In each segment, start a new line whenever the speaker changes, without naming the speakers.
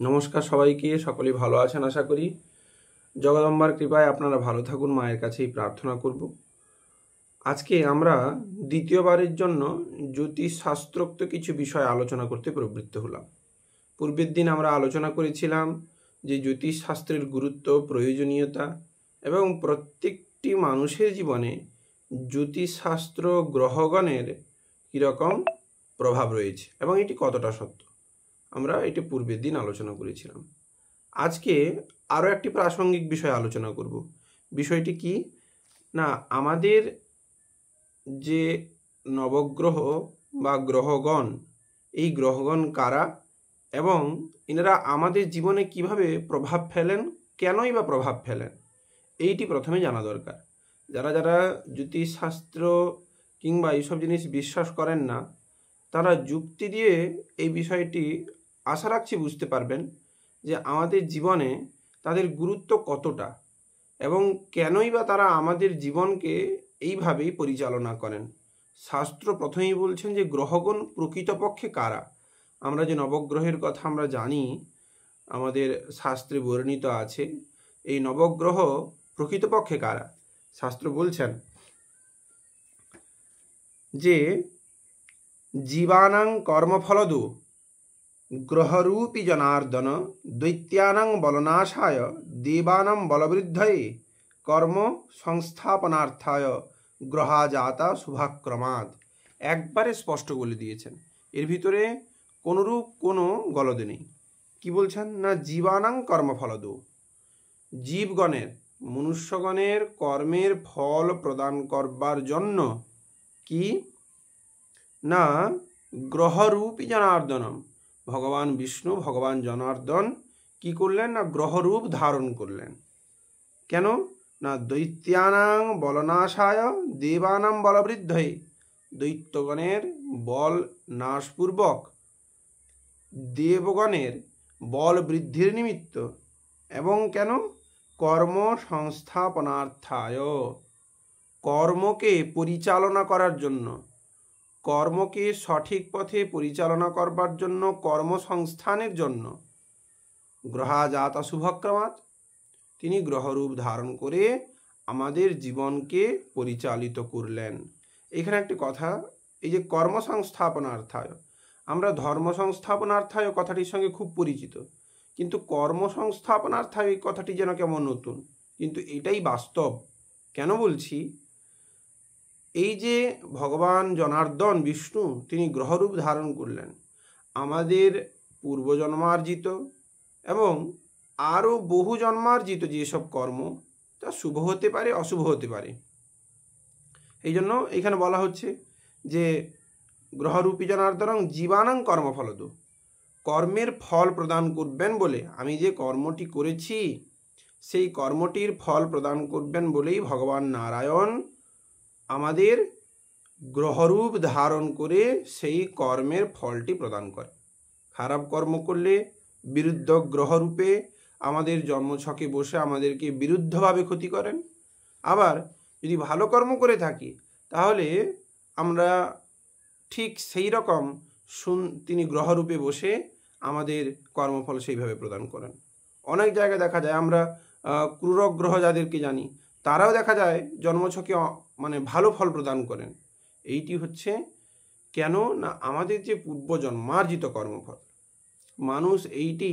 নমস্কার সবাইকে, সকলেই ভালো আছেন আশা করি। জগদম্বার কৃপায় আপনারা ভালো থাকুন, মায়ের কাছেই প্রার্থনা করব। আজকে আমরা দ্বিতীয়বারের জন্য জ্যোতিষশাস্ত্রোক্ত কিছু বিষয় আলোচনা করতে প্রবৃত্ত হলাম। পূর্বের দিন আমরা আলোচনা করেছিলাম যে জ্যোতিষশাস্ত্রের গুরুত্ব, প্রয়োজনীয়তা এবং প্রত্যেকটি মানুষের জীবনে জ্যোতিষশাস্ত্র গ্রহগণের কীরকম প্রভাব রয়েছে এবং এটি কতটা সত্য, আমরা এটি পূর্বের দিন আলোচনা করেছিলাম। আজকে আরও একটি প্রাসঙ্গিক বিষয় আলোচনা করব। বিষয়টি কি না, আমাদের যে নবগ্রহ বা গ্রহগণ, এই গ্রহগণ কারা এবং এনারা আমাদের জীবনে কিভাবে প্রভাব ফেলেন, কেনই বা প্রভাব ফেলেন, এইটি প্রথমে জানা দরকার। যারা যারা জ্যোতিষশাস্ত্র কিংবা এইসব জিনিস বিশ্বাস করেন না, তারা যুক্তি দিয়ে এই বিষয়টি আশা রাখছি বুঝতে পারবেন যে আমাদের জীবনে তাদের গুরুত্ব কতটা এবং কেনই বা তারা আমাদের জীবনকে এইভাবেই পরিচালনা করেন। শাস্ত্র প্রথমেই বলছেন যে গ্রহগণ প্রকৃতপক্ষে কারা। আমরা যে নবগ্রহের কথা আমরা জানি, আমাদের শাস্ত্রে বর্ণিত আছে, এই নবগ্রহ প্রকৃতপক্ষে কারা। শাস্ত্র বলছেন যে জীবানাং কর্মফলদো গ্রহরূপী জনার্দন দৈত্যানাং বলনাশায় দেবানাং বলবৃদ্ধয়ে কর্ম সংস্থাপনার্থায় গ্রহাজাতা শুভাক্রমাদ। একবারে স্পষ্ট বলে দিয়েছেন, এর ভিতরে কোনরূপ কোনো গলদ নেই। কি বলছেন না, জীবানাং কর্মফলদ, জীবগণের, মনুষ্যগণের কর্মের ফল প্রদান করবার জন্য কি না গ্রহরূপী জনার্দনম, ভগবান বিষ্ণু, ভগবান জনার্দন কি করলেন না গ্রহরূপ ধারণ করলেন। কেন না দৈত্যানাং বলনাশায় দেবানাং বলবৃদ্ধয়ে, দৈত্যগণের বল নাশপূর্বক দেবগণের বল বৃদ্ধির নিমিত্ত, এবং কেন কর্ম সংস্থাপনার্থায়, কর্মকে পরিচালনা করার জন্য, কর্মকে সঠিক পথে পরিচালনা করবার জন্য, কর্মসংস্থানের জন্য গ্রহাজাতা শুভক্রমাৎ, তিনি গ্রহরূপ ধারণ করে আমাদের জীবনকে পরিচালিত করলেন। এখানে একটি কথা, এই যে কর্মসংস্থাপনার্থায়, আমরা ধর্ম সংস্থাপনার্থায় কথাটির সঙ্গে খুব পরিচিত, কিন্তু কর্মসংস্থাপনার্থায় এই কথাটি যেন কেমন নতুন, কিন্তু এটাই বাস্তব। কেন বলছি, এই যে ভগবান জনার্দন বিষ্ণু তিনি গ্রহরূপ ধারণ করলেন, আমাদের পূর্বজন্মার্জিত এবং আরও বহু জন্মার্জিত যেসব কর্ম, তা শুভ হতে পারে, অশুভ হতে পারে। এই জন্য এখানে বলা হচ্ছে যে গ্রহরূপী জনার্দনং জীবানাং কর্মফলদ, কর্মের ফল প্রদান করবেন বলে, আমি যে কর্মটি করেছি সেই কর্মটির ফল প্রদান করবেন বলেই ভগবান নারায়ণ আমাদের গ্রহরূপ ধারণ করে সেই কর্মের ফলটি প্রদান করে। খারাপ কর্ম করলে বিরুদ্ধ গ্রহরূপে আমাদের জন্মছকে বসে আমাদেরকে বিরুদ্ধভাবে ক্ষতি করেন। আবার যদি ভালো কর্ম করে থাকি তাহলে আমরা ঠিক সেই রকম তিনি গ্রহরূপে বসে আমাদের কর্মফল সেইভাবে প্রদান করেন। অনেক জায়গায় দেখা যায় আমরা ক্রূরক গ্রহ যাদেরকে জানি, তারাও দেখা যায় জন্মছকে মানে ভালো ফল প্রদান করেন। এইটি হচ্ছে কেন না আমাদের যে পূর্বজন্মার্জিত কর্মফল। মানুষ এইটি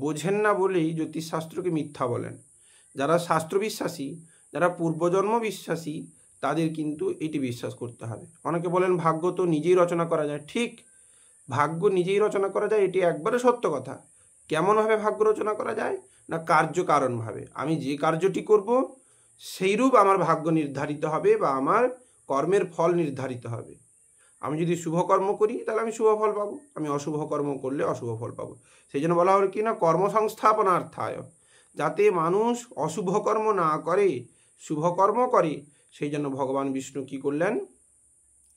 বোঝেন না বলেই জ্যোতিষশাস্ত্রকে মিথ্যা বলেন। যারা শাস্ত্র বিশ্বাসী, যারা পূর্বজন্ম বিশ্বাসী, তাদের কিন্তু এটি বিশ্বাস করতে হবে। অনেকে বলেন ভাগ্য তো নিজেই রচনা করা যায়। ঠিক, ভাগ্য নিজেই রচনা করা যায়, এটি একবারে সত্য কথা। কেমনভাবে ভাগ্য রচনা করা যায় না কার্যকারণভাবে। আমি যে কার্যটি করব সেইরূপ আমার ভাগ্য নির্ধারিত হবে বা আমার কর্মের ফল নির্ধারিত হবে। আমি যদি শুভ কর্ম করি তাহলে আমি শুভ ফল পাবো, আমি অশুভ কর্ম করলে অশুভ ফল পাবো। সেই জন্য বলা হলো কি না কর্মসংস্থাপনার্থায়, যাতে মানুষ অশুভ কর্ম না করে, শুভ কর্ম করে, সেই জন্য ভগবান বিষ্ণু কি করলেন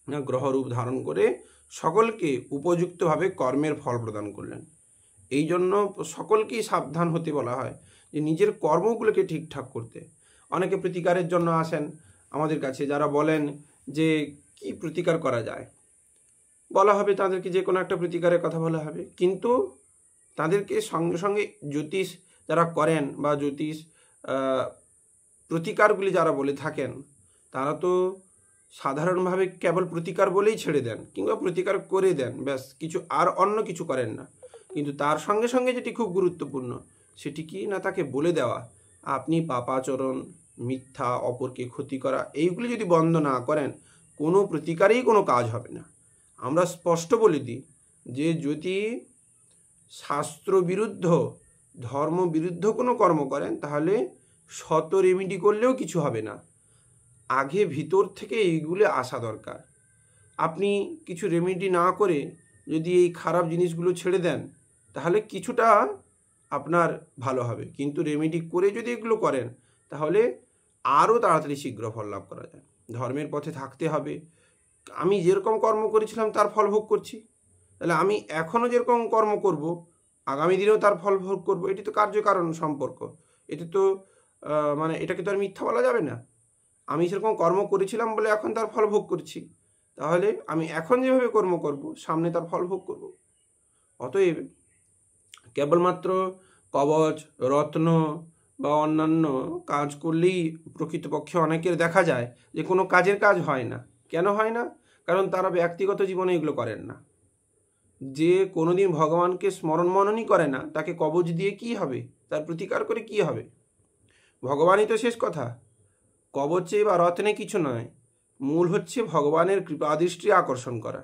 না গ্রহরূপ ধারণ করে সকলকে উপযুক্তভাবে কর্মের ফল প্রদান করলেন। এই জন্য সকলকেই সাবধান হতে বলা হয় যে নিজের কর্মগুলোকে ঠিকঠাক করতে। অনেকে প্রতিকারের জন্য আসেন আমাদের কাছে, যারা বলেন যে কি প্রতিকার করা যায়, বলা হবে তাদেরকে যে কোনো একটা প্রতিকারের কথা বলা হবে, কিন্তু তাদেরকে সঙ্গে সঙ্গে জ্যোতিষ যারা করেন বা জ্যোতিষ প্রতিকারগুলি যারা বলে থাকেন, তারা তো সাধারণভাবে কেবল প্রতিকার বলেই ছেড়ে দেন কিংবা প্রতিকার করে দেন, ব্যাস, কিছু আর অন্য কিছু করেন না। কিন্তু তার সঙ্গে সঙ্গে যেটি খুব গুরুত্বপূর্ণ সেটি কি না, তাকে বলে দেওয়া আপনি পাপাচরণ, মিথ্যা, অপরকে ক্ষতি করা, এইগুলি যদি বন্ধ না করেন কোনো প্রতিকারেই কোনো কাজ হবে না। আমরা স্পষ্ট বলে দিই যে যদি শাস্ত্রবিরুদ্ধ, ধর্মবিরুদ্ধ কোনো কর্ম করেন তাহলে শত রেমিডি করলেও কিছু হবে না। আগে ভিতর থেকে এইগুলো আসা দরকার। আপনি কিছু রেমেডি না করে যদি এই খারাপ জিনিসগুলো ছেড়ে দেন তাহলে কিছুটা আপনার ভালো হবে, কিন্তু রেমেডি করে যদি এগুলো করেন তাহলে আরও তাড়াতাড়ি শীঘ্র ফল লাভ করা যায়। ধর্মের পথে থাকতে হবে। আমি যেরকম কর্ম করেছিলাম তার ফল ভোগ করছি, তাহলে আমি এখনও যেরকম কর্ম করব আগামী দিনেও তার ফল ভোগ করব। এটি তো কার্যকারণ সম্পর্ক, এটি তো মানে এটাকে তো আর মিথ্যা বলা যাবে না। আমি সেরকম কর্ম করেছিলাম বলে এখন তার ফল ভোগ করছি, তাহলে আমি এখন যেভাবে কর্ম করব সামনে তার ফল ভোগ করব। অতএব কেবলমাত্র কবচ, রত্ন বা অন্যান্য কাজ করলেই প্রকৃতপক্ষে অনেকের দেখা যায় যে কোনো কাজের কাজ হয় না। কেন হয় না? কারণ তারা ব্যক্তিগত জীবনে এগুলো করেন না। যে কোনোদিন ভগবানকে স্মরণ মননই করে না, তাকে কবচ দিয়ে কি হবে? তার প্রতিকার করে কি হবে? ভগবানই তো শেষ কথা। কবচে বা রত্নে কিছু নয়, মূল হচ্ছে ভগবানের কৃপাদৃষ্টি আকর্ষণ করা।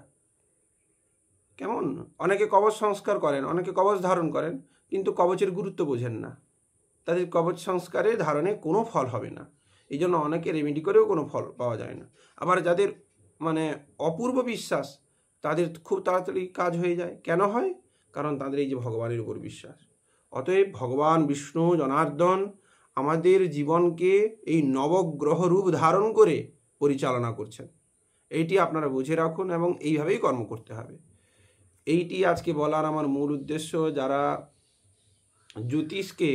কেমন? অনেকে কবচ সংস্কার করেন, অনেকে কবচ ধারণ করেন, কিন্তু কবচের গুরুত্ব বোঝেন না। তাদের কবচ সংস্কারে ধারণে কোনো ফল হবে না, এই জন্য অনেকে রেমেডি করেও কোনো ফল পাওয়া যায় না। আবার যাদের মানে অপূর্ব বিশ্বাস, তাদের খুব তাড়াতাড়ি কাজ হয়ে যায়। কেন হয়? কারণ তাদের এই যে ভগবানের উপর বিশ্বাস। অতএব ভগবান বিষ্ণু জনার্দন আমাদের জীবনকে এই নবগ্রহ রূপ ধারণ করে পরিচালনা করছেন। এইটি আপনারা বুঝে রাখুন এবং এইভাবেই কর্ম করতে হবে। এইটি আজকে বলার আমার মূল উদ্দেশ্য। যারা জ্যোতিষকে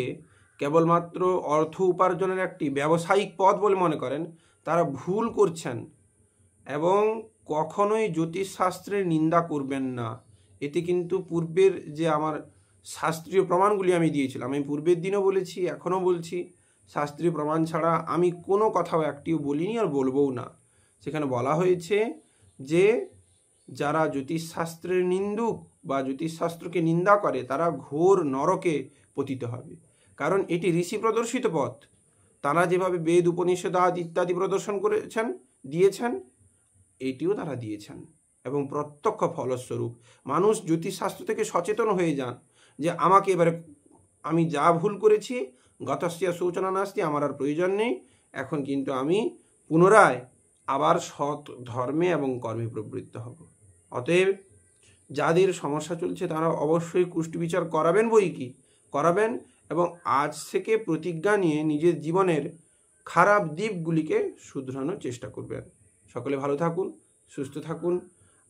কেবলমাত্র অর্থ উপার্জনের একটি ব্যবসায়িক পথ বলে মনে করেন, তারা ভুল করছেন। এবং কখনোই জ্যোতিষশাস্ত্রের নিন্দা করবেন না। এতে কিন্তু পূর্বের যে আমার শাস্ত্রীয় প্রমাণগুলি আমি দিয়েছিলাম, আমি পূর্বের দিনও বলেছি, এখনও বলছি, শাস্ত্রীয় প্রমাণ ছাড়া আমি কোনো কথাও একটিও বলিনি আর বলবও না। সেখানে বলা হয়েছে যে যারা জ্যোতিষশাস্ত্রের নিন্দুক বা জ্যোতিষশাস্ত্রকে নিন্দা করে তারা ঘোর নরকে পতিত হবে। কারণ এটি ঋষি প্রদর্শিত পথ। তারা যেভাবে বেদ, উপনিষদ আদি ইত্যাদি প্রদর্শন করেছেন, দিয়েছেন, এটিও তারা দিয়েছেন এবং প্রত্যক্ষ ফলস্বরূপ মানুষ জ্যোতিষশাস্ত্র থেকে সচেতন হয়ে যান যে আমাকে এবারে আমি যা ভুল করেছি, গতস্য সূচনা নাস্তি, আমার আর প্রয়োজন নেই, এখন কিন্তু আমি পুনরায় আবার সৎ ধর্মে এবং কর্মে প্রবৃত্ত হব। অতএব যাদের সমস্যা চলছে তারা অবশ্যই কুষ্টি বিচার করাবেন, বই কি করাবেন, এবং আজ থেকে প্রতিজ্ঞা নিয়ে নিজের জীবনের খারাপ দিকগুলিকে শুধরানোর চেষ্টা করবেন। সকলে ভালো থাকুন, সুস্থ থাকুন।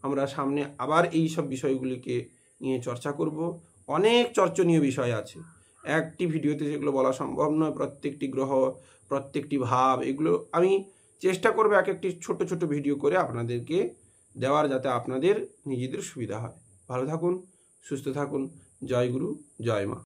আমরা সামনে আবার এই সব বিষয়গুলিকে নিয়ে চর্চা করব। অনেক চর্চনীয় বিষয় আছে, একটি ভিডিওতে যেগুলো বলা সম্ভব নয়। প্রত্যেকটি গ্রহ, প্রত্যেকটি ভাব, এগুলো আমি চেষ্টা করব এক একটি ছোট ছোট ভিডিও করে আপনাদেরকে দেওয়ার, যাতে আপনাদের নিজেদের সুবিধা হয়। ভালো থাকুন, সুস্থ থাকুন। জয় গুরু, জয় মা।